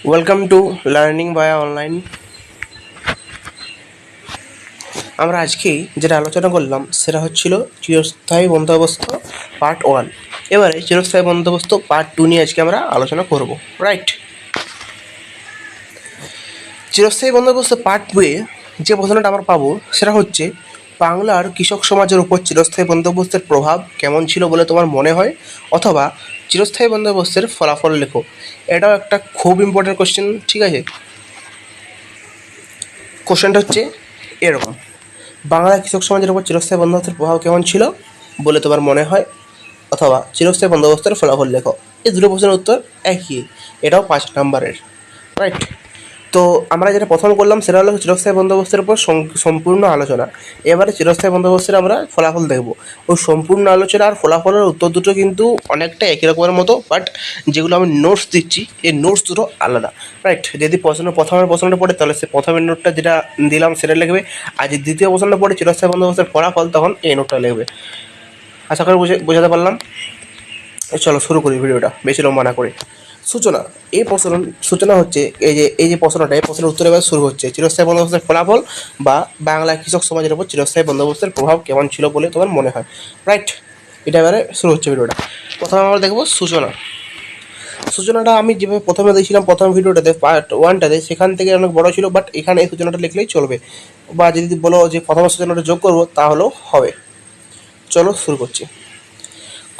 Welcome to learning by online. আমরা আজকে যেটা আলোচনা করলাম সেটা হচ্ছিল চিরস্থায়ী বন্দোবস্ত পার্ট 1। এবারে চিরস্থায়ী বন্দোবস্ত পার্ট 2 নিয়ে আজকে আমরা আলোচনা করব। রাইট, চিরস্থায়ী বন্দোবস্ত পার্ট 2-এ যে প্রশ্নটা আমরা পাবো সেটা হচ্ছে, বাংলার কৃষক সমাজের উপর চিরস্থায়ী বন্দোবস্তের প্রভাব কেমন ছিল বলে তোমার মনে হয়, অথবা চিরস্থায়ী বন্দোবস্তের ফলাফল লেখো। এটাও একটা খুব ইম্পর্টেন্ট কোশ্চেন। ঠিক আছে, কোশ্চেনটা হচ্ছে এরকম: বাংলার কৃষক সমাজের উপর চিরস্থায়ী বন্দোবস্তের প্রভাব কেমন ছিল বলে তোমার মনে হয়, অথবা চিরস্থায়ী বন্দোবস্তের ফলাফল লেখো। এই দুটো প্রশ্নের উত্তর একই, এটাও 5 নম্বরের। রাইট, তো আমরা যেটা প্রথম করলাম সেটা হলো চিরস্থায়ী বন্দোবস্তের উপর সম্পূর্ণ আলোচনা। এবারে চিরস্থায়ী বন্দোবস্তের আমরা ফলাফল দেখব। ওই সম্পূর্ণ আলোচনা আর ফলাফলের উত্তর দুটো কিন্তু অনেকটা একই রকমের মতো, বাট যেগুলো আমি নোটস দিচ্ছি এই নোটস দুটো আলাদা। রাইট, যদি প্রথমের প্রশ্নটা পড়ে তাহলে সে প্রথমের নোটটা যেটা দিলাম সেটা লিখবে, আর যদি দ্বিতীয় প্রশ্নটা পড়ে চিরস্থায়ী বন্দোবস্তের ফলাফল, তখন এই নোটটা লিখবে। আশা করি বোঝাতে পারলাম। চলো শুরু করি ভিডিওটা, বেশি লম্বা না করে। সূচনা, সূচনা হচ্ছে এই যে প্রশ্নটা, এই প্রশ্নের উত্তর এবার শুরু হচ্ছে, চিরস্থায়ী বন্দোবস্তের ফলাফল বা বাংলা কৃষক সমাজের উপর চিরস্থায়ী বন্দোবস্তের প্রভাব কেমন ছিল বলে তোমার মনে হয়। রাইট, এটা এবারে শুরু হচ্ছে ভিডিওটা। প্রথমে আমরা দেখবো সূচনা। সূচনাটা আমি যেভাবে প্রথমে দিয়েছিলাম প্রথম ভিডিওটাতে পার্ট 1টাতে, সেখান থেকে অনেক বড় ছিল, বাট এখানে এই সূচনাটা লিখলেই চলবে, বা যদি বলো যে প্রথম সূচনাটা যোগ করবো তাহলেও হবে। চলো শুরু করছি।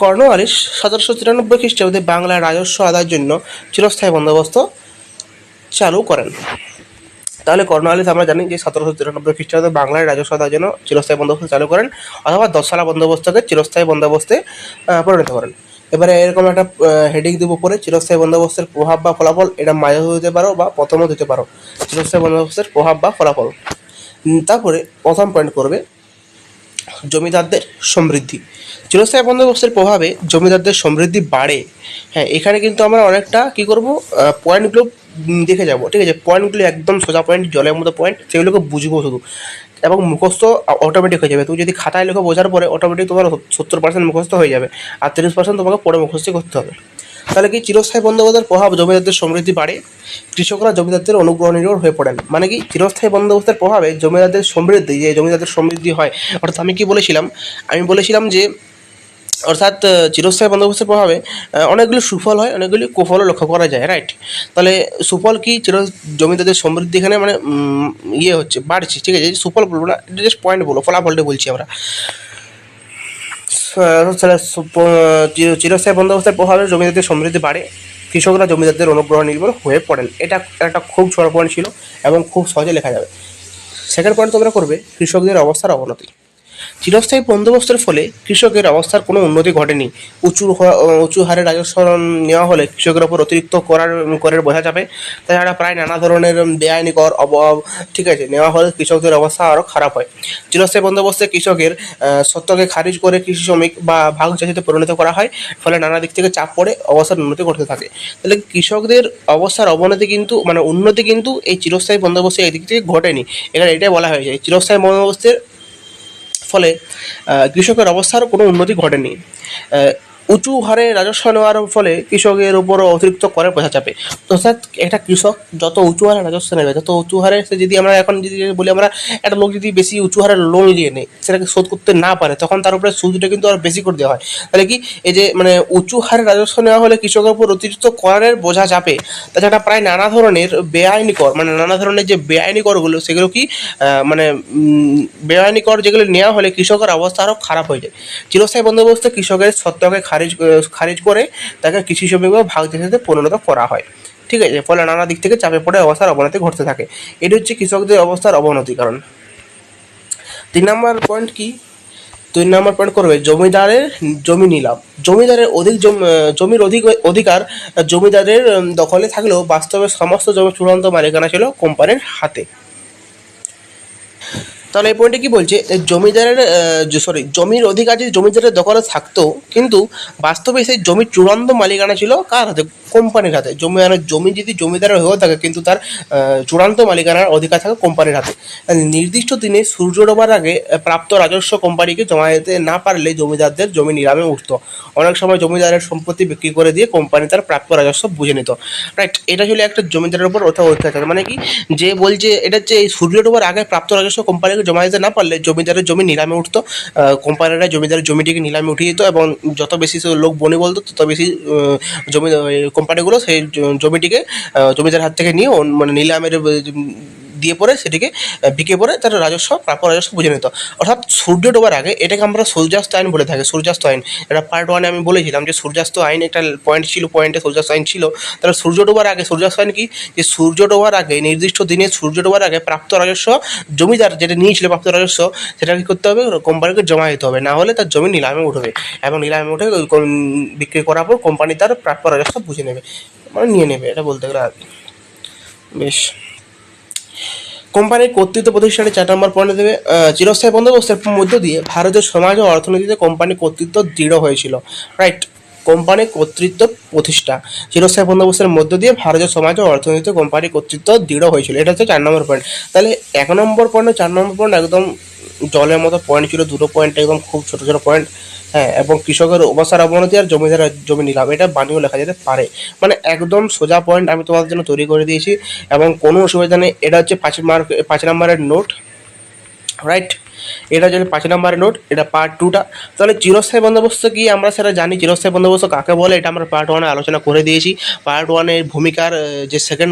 কর্নওয়ালিস 1793 খ্রিস্টাব্দে বাংলার রাজস্ব আদায়ের জন্য চিরস্থায়ী বন্দোবস্ত চালু করেন। তাহলে কর্নওয়ালিস আমরা জানি যে 1793 খ্রিস্টাব্দে বাংলার রাজস্ব আদায়ের জন্য চিরস্থায়ী বন্দোবস্ত চালু করেন, অথবা দশালা বন্দোবস্তকে চিরস্থায়ী বন্দোবস্তে পরিণত করেন। এবারে এরকম একটা হেডিং দিব পরে, চিরস্থায়ী বন্দোবস্তের প্রভাব বা ফলাফল। এটা মাঝে দিতে পারো বা প্রথমেও দিতে পারো, চিরস্থায়ী বন্দোবস্তের প্রভাব বা ফলাফল। তারপরে প্রথম পয়েন্ট করবে জমিদারদের সমৃদ্ধি। চিরস্থায়ী বন্দোবস্তের প্রভাবে জমিদারদের সমৃদ্ধি বাড়ে। হ্যাঁ, এখানে কিন্তু আমরা অনেকটা কী করবো, পয়েন্টগুলো দেখে যাব। ঠিক আছে, পয়েন্টগুলো একদম সোজা পয়েন্ট, জলের মতো পয়েন্ট, সেগুলোকে বুঝবো শুধু, এবং মুখস্থ অটোমেটিক হয়ে যাবে। তুমি যদি খাতায় লেখো বোঝার পরে অটোমেটিক তোমার 70% মুখস্থ হয়ে যাবে, আর 30% তোমাকে পরে মুখস্থ করতে হবে। তাহলে কি, চিরস্থায়ী বন্দোবস্তের প্রভাব জমিদারদের সমৃদ্ধি বাড়ে, কৃষকরা জমিদারদের অনুগ্রহ নির্ভর হয়ে পড়েন। মানে কি, চিরস্থায়ী বন্দোবস্তের প্রভাবে জমিদারদের সমৃদ্ধি, যে জমিদারদের সমৃদ্ধি হয়, অর্থাৎ আমি কি বলেছিলাম, যে অর্থাৎ চিরস্থায়ী বন্দোবস্তের প্রভাবে অনেকগুলি সুফল হয়, অনেকগুলি কুফলও লক্ষ্য করা যায়। রাইট, তাহলে সুফল কি, জমিদারদের সমৃদ্ধি এখানে মানে ইয়ে হচ্ছে, বাড়ছে। ঠিক আছে, সুফল বলবো না, জাস্ট পয়েন্ট বলবো, ফলাফলটা বলছি আমরা। চিরস্থায়ী বন্দোবস্তের প্রভাবে জমিদারদের সমৃদ্ধি বাড়ে, কৃষকরা জমিদারদের অনুগ্রহ নির্ভর হয়ে পড়েন। এটা একটা খুব ছোট পয়েন্ট ছিল এবং খুব সহজে লেখা যাবে। সেকেন্ড পয়েন্ট তোমরা করবে কৃষকদের অবস্থার অবনতি। চিরস্থায়ী বন্দোবস্তের ফলে কৃষকের অবস্থার কোনো উন্নতি ঘটেনি। উঁচু হারে রাজস্ব নেওয়া হলে কৃষকের ওপর অতিরিক্ত করের বোঝা চাপে, তাছাড়া প্রায় নানা ধরনের বেআইনি কর অভাব, ঠিক আছে, নেওয়া হলে কৃষকদের অবস্থা আরও খারাপ হয়। চিরস্থায়ী বন্দোবস্তে কৃষকের সত্যকে খারিজ করে কৃষি শ্রমিক বা ভাগ চাষিতে পরিণত করা হয়, ফলে নানা দিক থেকে চাপ পড়ে অবস্থার উন্নতি ঘটতে থাকে। তাহলে কৃষকদের অবস্থার অবনতি কিন্তু মানে উন্নতি কিন্তু এই চিরস্থায়ী বন্দোবস্তে এই দিক থেকে ঘটেনি। এখানে এটাই বলা হয়েছে, চিরস্থায়ী বন্দোবস্তের ফলে কৃষকের অবস্থার কোনো উন্নতি ঘটেনি। উঁচু হারে রাজস্ব নেওয়ার ফলে কৃষকের উপরও অতিরিক্ত করের বোঝা চাপে। অর্থাৎ একটা কৃষক যত উঁচু হারে রাজস্ব নেবে, যত উঁচু হারে সে, যদি আমরা এখন যদি বলি, আমরা একটা লোক যদি বেশি উঁচু হারে লোন নিয়ে নেয়, সেটাকে শোধ করতে না পারে, তখন তার উপরে সুদটা কিন্তু আরও বেশি করে দেওয়া হয়। তাহলে কি, এই যে মানে উঁচু হারে রাজস্ব নেওয়া হলে কৃষকের উপর অতিরিক্ত করের বোঝা চাপে, তাছাড়া প্রায় নানা ধরনের বেআইনি কর, মানে নানা ধরনের যে বেআইনি করগুলো, সেগুলো কি মানে বেআইনি কর যেগুলো নেওয়া হলে কৃষকের অবস্থা আরও খারাপ হয়ে যায়। চিরস্থায়ী বন্দোবস্তে কৃষকের সত্যকে খারিজ করে তাকে কৃষি শ্রমিক বা ভাগ চাষিতে পরিণত করা হয়। ঠিক আছে, ফলে নানা দিক থেকে চাপে পড়ে অবস্থার অবনতি ঘটতে থাকে। এটি হচ্ছে কৃষকদের অবস্থার অবনতি কারণ। 3 নম্বর পয়েন্ট কি, 2 নম্বর পয়েন্ট করবে জমিদারের জমি নিলাম। জমিদারের জমির অধিকার জমিদারের দখলে থাকলেও বাস্তবে সমস্ত জমি চূড়ান্ত মালিকানা ছিল কোম্পানির হাতে। তাহলে এই পয়েন্টে কি বলছে, জমিদারের জমির অধিকার যদি জমিদারের দখলে থাকতো, কিন্তু বাস্তবে সেই জমির চূড়ান্ত মালিকানা ছিল কার হাতে? কোম্পানির হাতে। জমি যদি জমিদারের হয়েও থাকে, কিন্তু তার চূড়ান্ত মালিকানার অধিকার থাকে কোম্পানির হাতে। নির্দিষ্ট দিনে সূর্য ডোবার আগে প্রাপ্ত রাজস্ব কোম্পানিকে জমা দিতে না পারলে জমিদারদের জমি নিলামে উঠতো। অনেক সময় জমিদারের সম্পত্তি বিক্রি করে দিয়ে কোম্পানি তার প্রাপ্য রাজস্ব বুঝে নিত। রাইট, এটা ছিল একটা জমিদারের উপর অত্যাচার। মানে কি, যে বলছে এটা হচ্ছে এই সূর্য ডোবার আগে প্রাপ্ত রাজস্ব কোম্পানিকে জমা দিতে না পারলে জমিদারের জমি নিলামে উঠতো। কোম্পানিরা জমিদারের জমিটিকে নিলামে উঠিয়ে দিত, এবং যত বেশি লোক বনি বলতো তত বেশি জমি কোম্পানিগুলো সেই জমিটিকে জমিদার হাত থেকে নিয়ে মানে নিলামের দিয়ে পরে সেটিকে বিকে পরে তার প্রাপ্য রাজস্ব বুঝে নিত। অর্থাৎ সূর্য ডোবার আগে, এটাকে আমরা সূর্যাস্ত আইন বলে থাকি। সূর্যাস্ত আইন, এটা পার্ট 1-এ আমি বলেছিলাম যে সূর্যাস্ত আইন একটা পয়েন্ট ছিল, পয়েন্টে সূর্যাস্ত আইন ছিল। তাহলে সূর্য ডোবার আগে সূর্যাস্ত আইন কি, যে সূর্য ডোবার আগে নির্দিষ্ট দিনে সূর্য ডোবার আগে প্রাপ্ত রাজস্ব জমিদার যেটা নিয়েছিল প্রাপ্ত রাজস্ব, সেটা কি করতে হবে? কোম্পানিকে জমা দিতে হবে, না হলে তার জমি নিলামে উঠবে, এবং নিলামে উঠে বিক্রি করার পর কোম্পানি তার প্রাপ্য রাজস্ব বুঝে নেবে, মানে নিয়ে নেবে, এটা বলতে গেলে। বেশ, কোম্পানির কর্তৃত্ব প্রতিষ্ঠানে 4 নম্বর পয়েন্ট দেবে, চিরস্থায়ী বন্দোবস্তের মধ্য দিয়ে ভারতের সমাজ ও অর্থনীতিতে কোম্পানির কর্তৃত্ব দৃঢ় হয়েছিল। রাইট, কোম্পানির কর্তৃত্ব প্রতিষ্ঠা, চিরস্থায়ী বন্দোবস্তের মধ্য দিয়ে ভারতের সমাজ ও অর্থনীতিতে কোম্পানির কর্তৃত্ব দৃঢ় হয়েছিল। এটা হচ্ছে 4 নম্বর পয়েন্ট। তাহলে 1 নম্বর পয়েন্ট 4 নম্বর পয়েন্ট একদম জলের মতো পয়েন্ট ছিল, দুটো পয়েন্ট একদম খুব ছোটো ছোটো পয়েন্ট। হ্যাঁ, এবং কৃষকের অবস্থার অবনতি আর জমিদারের জমি নিলাম, এটা বানিয়েও লেখা যেতে পারে। মানে একদম সোজা পয়েন্ট আমি তোমাদের জন্য তৈরি করে দিয়েছি, এবং কোনো অসুবিধা নেই। এটা হচ্ছে 5 নম্বরের নোট। রাইট, এটা হচ্ছে 5 নম্বরের নোট, এটা পার্ট 2টা। তাহলে চিরস্থায়ী বন্দোবস্ত কি আমরা সেটা জানি, চিরস্থায়ী বন্দোবস্ত কাকে বলে এটা আমরা পার্ট 1-এ আলোচনা করে দিয়েছি। পার্ট 1-এর ভূমিকার যে সেকেন্ড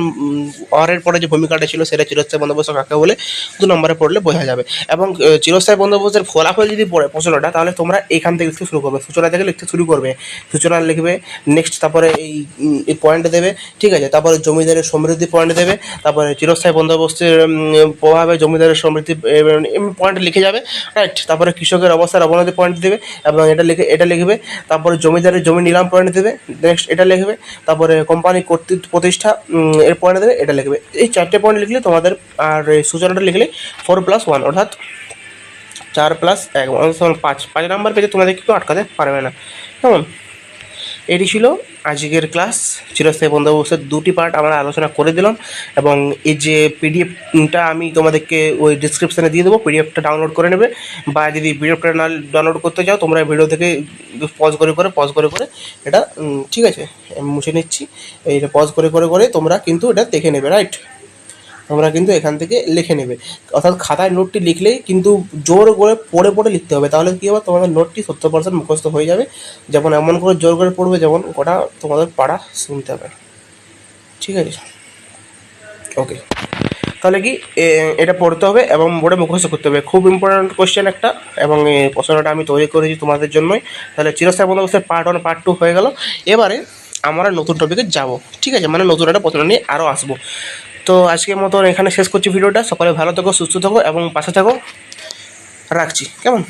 ওয়ারের পরে যে ভূমিকাটা ছিল, সেটা চিরস্থায়ী বন্দোবস্ত কাকে বলে 2 নম্বরে পড়লে বোঝা যাবে। এবং চিরস্থায়ী বন্দোবস্তের ফলাফল যদি পড়ে প্রশ্নটা, তাহলে তোমরা এখান থেকে লিখতে শুরু করবে, সূচনা থেকে লিখতে শুরু করবে। সূচনা লিখবে, নেক্সট তারপরে এই পয়েন্ট দেবে, ঠিক আছে। তারপরে জমিদারের সমৃদ্ধি পয়েন্ট দেবে, তারপরে চিরস্থায়ী বন্দোবস্তের প্রভাবে জমিদারের সমৃদ্ধি পয়েন্ট লিখে যাবে। রাইট, তারপরে কৃষকের অবস্থার অবনতি পয়েন্ট দেবে, এবং এটা লিখবে। তারপরে জমিদারের জমি নিলাম পয়েন্ট দেবে, নেক্সট এটা লিখবে। তারপরে কোম্পানি কর্তৃত্ব প্রতিষ্ঠা এর পয়েন্ট দেবে, এটা লিখবে। এই 4টে পয়েন্ট লিখলে তোমাদের, আর সূচনাটা লিখলে 4+1, অর্থাৎ 4+1 5 নাম্বার পেজে তোমাদের কেউ আটকাতে পারবে না। কেমন? এটি ছিল আজকের ক্লাস। চিরস্থায়ী বন্দোবস্তের 2টি পার্ট আমরা আলোচনা করে দিলাম, এবং এই যে পিডিএফটা আমি তোমাদেরকে ওই ডিসক্রিপশানে দিয়ে দেবো, পিডিএফটা ডাউনলোড করে নেবে। বা যদি পিডিএফটা না ডাউনলোড করতে চাও, তোমরা ভিডিও থেকে পজ করে করে এটা, ঠিক আছে, আমি মুছে নিচ্ছি। এইটা পজ করে তোমরা কিন্তু এটা দেখে নেবে। রাইট, তোমরা কিন্তু এখান থেকে লিখে নেবে, অর্থাৎ খাতায় নোটটি লিখলেই কিন্তু জোর করে পড়ে লিখতে হবে, তাহলে কী হবে, তোমাদের নোটটি 70% মুখস্থ হয়ে যাবে। যেমন এমন করে জোর করে পড়বে যেমন ওটা তোমাদের পাড়া শুনতে হবে, ঠিক আছে? ওকে, তাহলে কি এটা পড়তে হবে এবং বোর্ডে মুখস্থ করতে হবে, খুব ইম্পর্ট্যান্ট কোয়েশ্চেন একটা, এবং এই প্রশ্নটা আমি তৈরি করেছি তোমাদের জন্যই। তাহলে চিরস্থায়ী বন্দোবস্তের পার্ট 1 পার্ট 2 হয়ে গেল। এবারে আমরা নতুন টপিকে যাব, ঠিক আছে, মানে নতুন একটা প্রশ্ন নিয়ে আরও আসবো। তো আজকের মতো এখানে শেষ করছি ভিডিওটা। সকলে ভালো থাকো, সুস্থ থাকো এবং পাশে থাকো। রাখছি, কেমন?